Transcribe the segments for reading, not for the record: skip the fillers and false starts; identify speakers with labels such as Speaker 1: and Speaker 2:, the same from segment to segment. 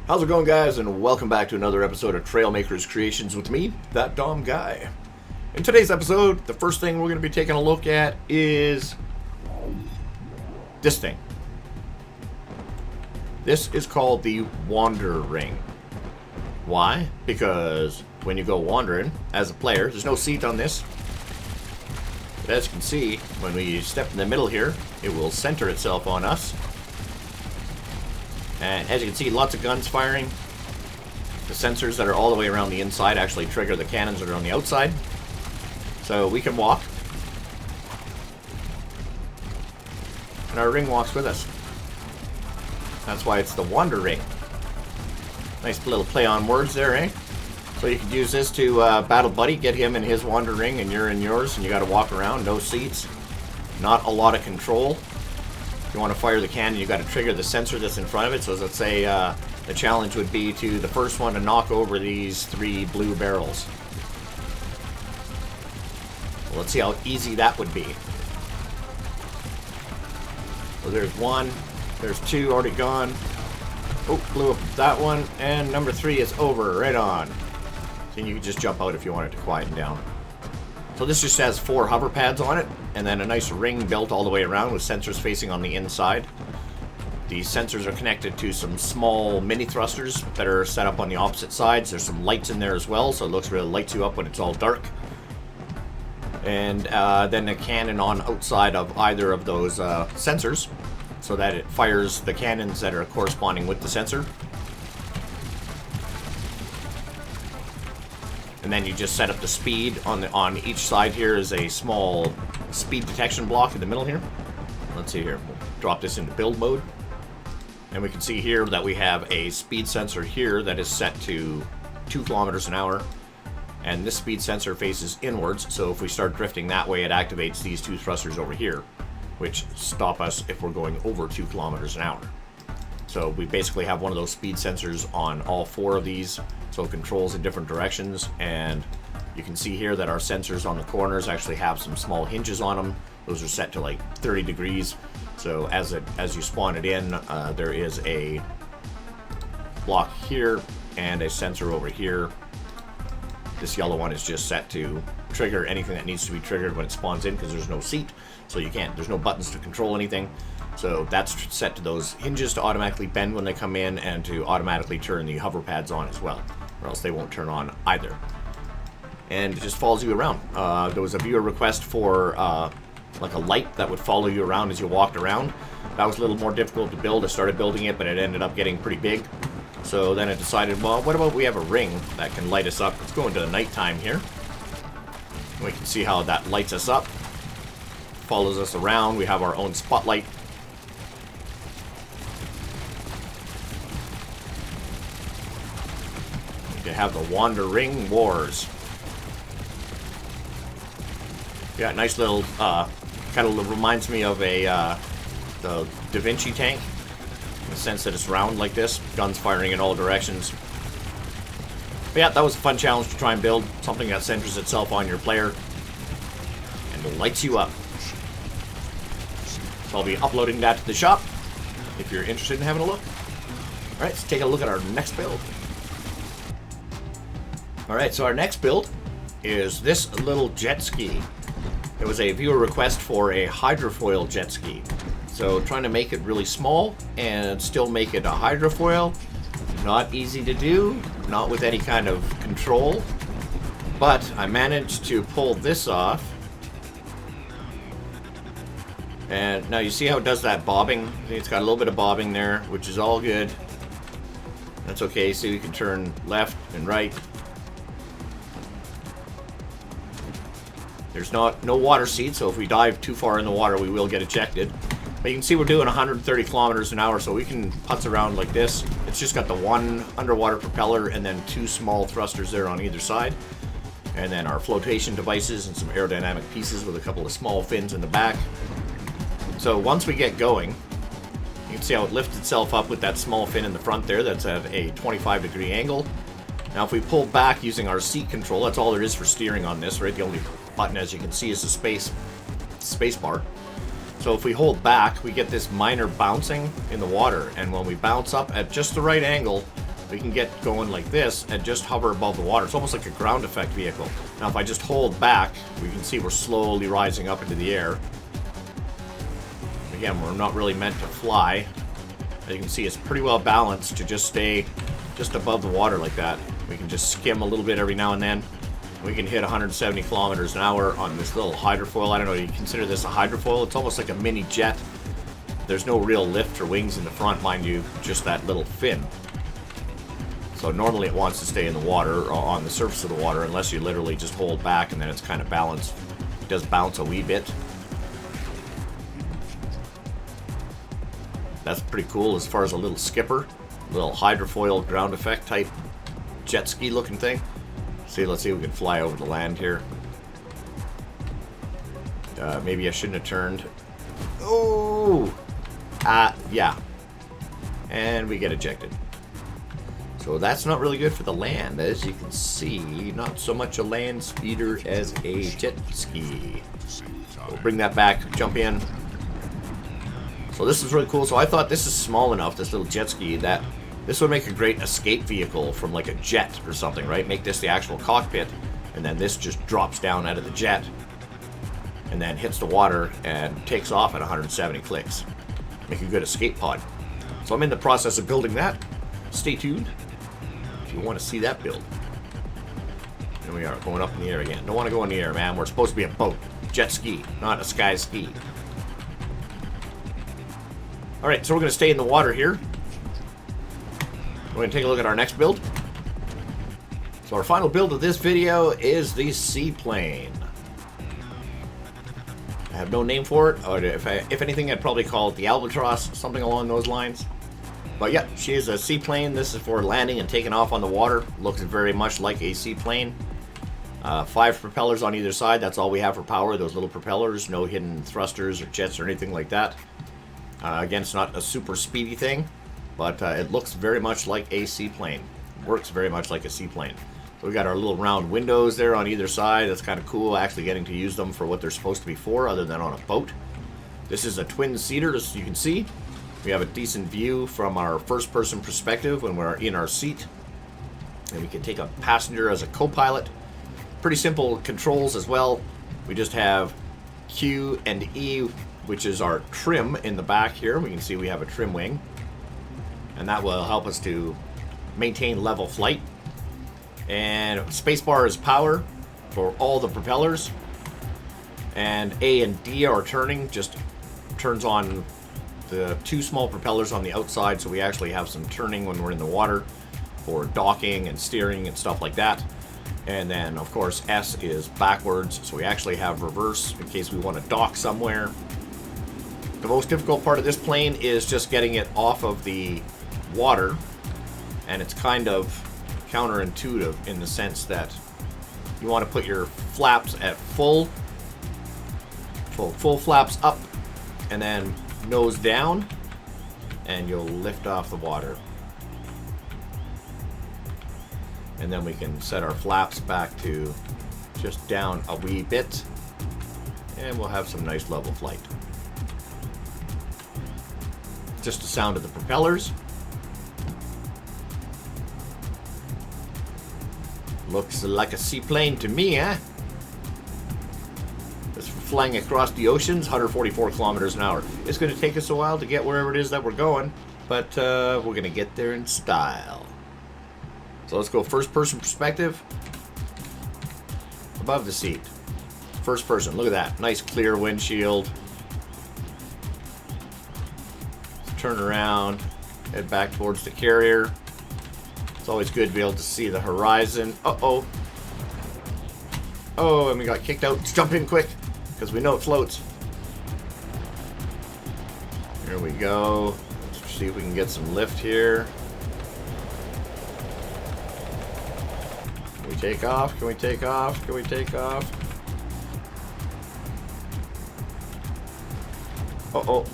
Speaker 1: How's it going, guys, and welcome back to another episode of Trailmakers Creations with me, ThatDomGuy. In today's episode, the first thing we're going to be taking a look at is this thing. This is called the Wander Ring. Why? Because when you go wandering as a player, there's no seat on this. But as you can see, when we step in the middle here, it will center itself on us. And as you can see, lots of guns firing. The sensors that are all the way around the inside actually trigger the cannons that are on the outside. So we can walk. And our ring walks with us. That's why it's the Wander Ring. Nice little play on words there, eh? So you can use this to battle buddy, get him in his Wander Ring and you're in yours, and you gotta walk around, no seats. Not a lot of control. You want to fire the cannon, you got to trigger the sensor that's in front of it. So let's say the challenge would be to the first one to knock over these 3 blue barrels. Well, let's see how easy that would be. So there's 1, there's 2 already gone. Oh, blew up that one, and number 3 is over, right on. So you can just jump out if you want it to quieten down. So this just has 4 hover pads on it, and then a nice ring built all the way around with sensors facing on the inside. The sensors are connected to some small mini thrusters that are set up on the opposite sides. There's some lights in there as well, so it looks really lights you up when it's all dark. And then a cannon on outside of either of those sensors, so that it fires the cannons that are corresponding with the sensor. And then you just set up the speed on each side. Here is a small speed detection block in the middle here. Let's see here. We'll drop this into build mode. And we can see here that we have a speed sensor here that is set to 2 kilometers an hour. And this speed sensor faces inwards, so if we start drifting that way, it activates these 2 thrusters over here, which stop us if we're going over 2 kilometers an hour. So we basically have one of those speed sensors on all 4 of these, so it controls in different directions. And you can see here that our sensors on the corners actually have some small hinges on them. Those are set to like 30 degrees. So as you spawn it in, there is a block here and a sensor over here. This yellow one is just set to trigger anything that needs to be triggered when it spawns in, because there's no seat, so there's no buttons to control anything. So that's set to those hinges to automatically bend when they come in, and to automatically turn the hover pads on as well, or else they won't turn on either. And it just follows you around. There was a viewer request for like a light that would follow you around as you walked around. That was a little more difficult to build. I started building it, but it ended up getting pretty big. So then I decided, well, what about we have a ring that can light us up? Let's go into the nighttime here. We can see how that lights us up. Follows us around. We have our own spotlight. You have the Wander Ring Wars. Yeah, nice little, kind of reminds me of the Da Vinci tank, in the sense that it's round like this, guns firing in all directions. But yeah, that was a fun challenge to try and build, something that centers itself on your player and lights you up. So I'll be uploading that to the shop if you're interested in having a look. Alright, let's take a look at our next build. Alright, so our next build is this little jet ski. It was a viewer request for a hydrofoil jet ski. So trying to make it really small and still make it a hydrofoil. Not easy to do, not with any kind of control. But I managed to pull this off. And now you see how it does that bobbing? It's got a little bit of bobbing there, which is all good. That's okay, so you can turn left and right. There's no water seat, so if we dive too far in the water, we will get ejected. But you can see we're doing 130 kilometers an hour, so we can putz around like this. It's just got the 1 underwater propeller and then 2 small thrusters there on either side. And then our flotation devices and some aerodynamic pieces with a couple of small fins in the back. So once we get going, you can see how it lifts itself up with that small fin in the front there that's at a 25-degree angle. Now if we pull back using our seat control, that's all there is for steering on this, right? The only button, as you can see, is the space bar. So if we hold back, we get this minor bouncing in the water, and when we bounce up at just the right angle, we can get going like this and just hover above the water. It's almost like a ground effect vehicle. Now if I just hold back, we can see we're slowly rising up into the air. Again, we're not really meant to fly. As you can see, it's pretty well balanced to just stay just above the water like that. We can just skim a little bit every now and then. We can hit 170 kilometers an hour on this little hydrofoil. I don't know, you consider this a hydrofoil? It's almost like a mini jet. There's no real lift or wings in the front, mind you, just that little fin. So normally it wants to stay in the water, or on the surface of the water, unless you literally just hold back and then it's kind of balanced. It does bounce a wee bit. That's pretty cool as far as a little skipper. Little hydrofoil ground effect type jet ski looking thing. Let's see if we can fly over the land here. Maybe I shouldn't have turned. Oh! Yeah. And we get ejected. So that's not really good for the land. As you can see, not so much a land speeder as a jet ski. We'll bring that back, jump in. So this is really cool. So I thought this is small enough, this little jet ski, that this would make a great escape vehicle from like a jet or something, right? Make this the actual cockpit, and then this just drops down out of the jet and then hits the water and takes off at 170 clicks. Make a good escape pod. So I'm in the process of building that. Stay tuned if you want to see that build. Here we are, going up in the air again. Don't want to go in the air, man. We're supposed to be a boat. Jet ski, not a sky ski. Alright, so we're going to stay in the water here. We're going to take a look at our next build. So our final build of this video is the seaplane. I have no name for it, or if anything, I'd probably call it the Albatross, something along those lines. But yeah, she is a seaplane. This is for landing and taking off on the water. Looks very much like a seaplane. 5 propellers on either side. That's all we have for power, those little propellers. No hidden thrusters or jets or anything like that. Again, it's not a super speedy thing, but it looks very much like a seaplane. Works very much like a seaplane. So we got our little round windows there on either side. That's kind of cool, actually getting to use them for what they're supposed to be for, other than on a boat. This is a twin-seater, as you can see. We have a decent view from our first-person perspective when we're in our seat. And we can take a passenger as a co-pilot. Pretty simple controls as well. We just have Q and E, which is our trim in the back here. We can see we have a trim wing. And that will help us to maintain level flight. And spacebar is power for all the propellers. And A and D are turning, just turns on the 2 small propellers on the outside, so we actually have some turning when we're in the water for docking and steering and stuff like that. And then, of course, S is backwards, so we actually have reverse in case we want to dock somewhere. The most difficult part of this plane is just getting it off of the water, and it's kind of counterintuitive in the sense that you want to put your flaps at full flaps up, and then nose down, and you'll lift off the water. And then we can set our flaps back to just down a wee bit, and we'll have some nice level flight. Just the sound of the propellers. Looks like a seaplane to me, eh? It's flying across the oceans, 144 kilometers an hour. It's going to take us a while to get wherever it is that we're going, but we're going to get there in style. So let's go first person perspective. Above the seat. First person, look at that. Nice clear windshield. Let's turn around, head back towards the carrier. It's always good to be able to see the horizon. Uh-oh. Oh, and we got kicked out. Let's jump in quick, because we know it floats. Here we go. Let's see if we can get some lift here. Can we take off? Can we take off? Can we take off? Uh-oh.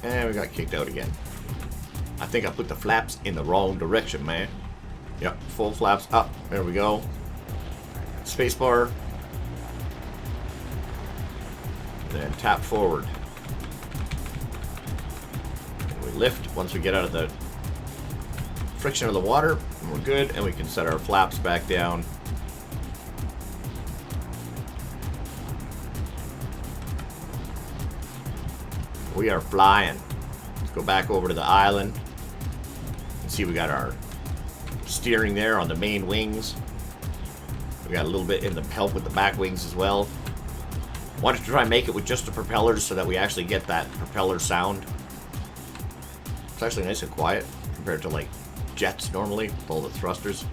Speaker 1: And we got kicked out again. I think I put the flaps in the wrong direction, man. Yep, full flaps up. There we go. Spacebar. Then tap forward. And we lift once we get out of the friction of the water, and we're good, and we can set our flaps back down. We are flying. Let's go back over to the island. And see, we got our steering there on the main wings. We got a little bit in the help with the back wings as well. Wanted to try and make it with just the propellers so that we actually get that propeller sound. It's actually nice and quiet compared to like jets normally with all the thrusters.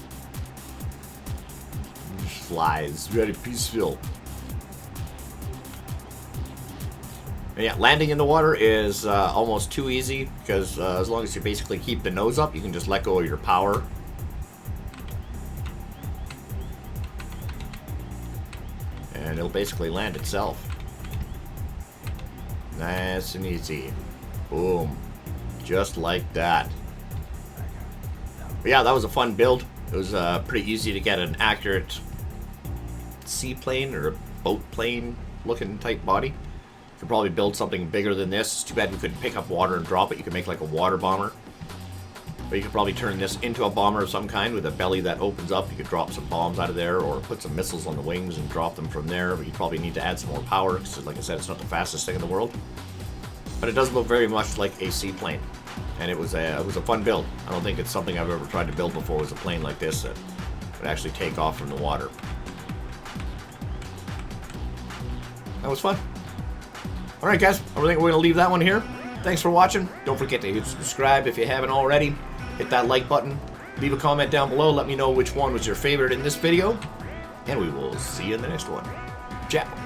Speaker 1: It flies very peaceful. And yeah, landing in the water is almost too easy because as long as you basically keep the nose up, you can just let go of your power. And it'll basically land itself. Nice and easy. Boom. Just like that. But yeah, that was a fun build. It was pretty easy to get an accurate seaplane or a boat plane looking type body. Could probably build something bigger than this. It's too bad we couldn't pick up water and drop it. You could make like a water bomber. But you could probably turn this into a bomber of some kind with a belly that opens up. You could drop some bombs out of there or put some missiles on the wings and drop them from there. But you probably need to add some more power because, like I said, it's not the fastest thing in the world. But it does look very much like a seaplane. And it was a fun build. I don't think it's something I've ever tried to build before, was a plane like this that would actually take off from the water. That was fun. Alright guys, I think we're going to leave that one here. Thanks for watching. Don't forget to hit subscribe if you haven't already. Hit that like button. Leave a comment down below. Let me know which one was your favorite in this video. And we will see you in the next one. Ciao.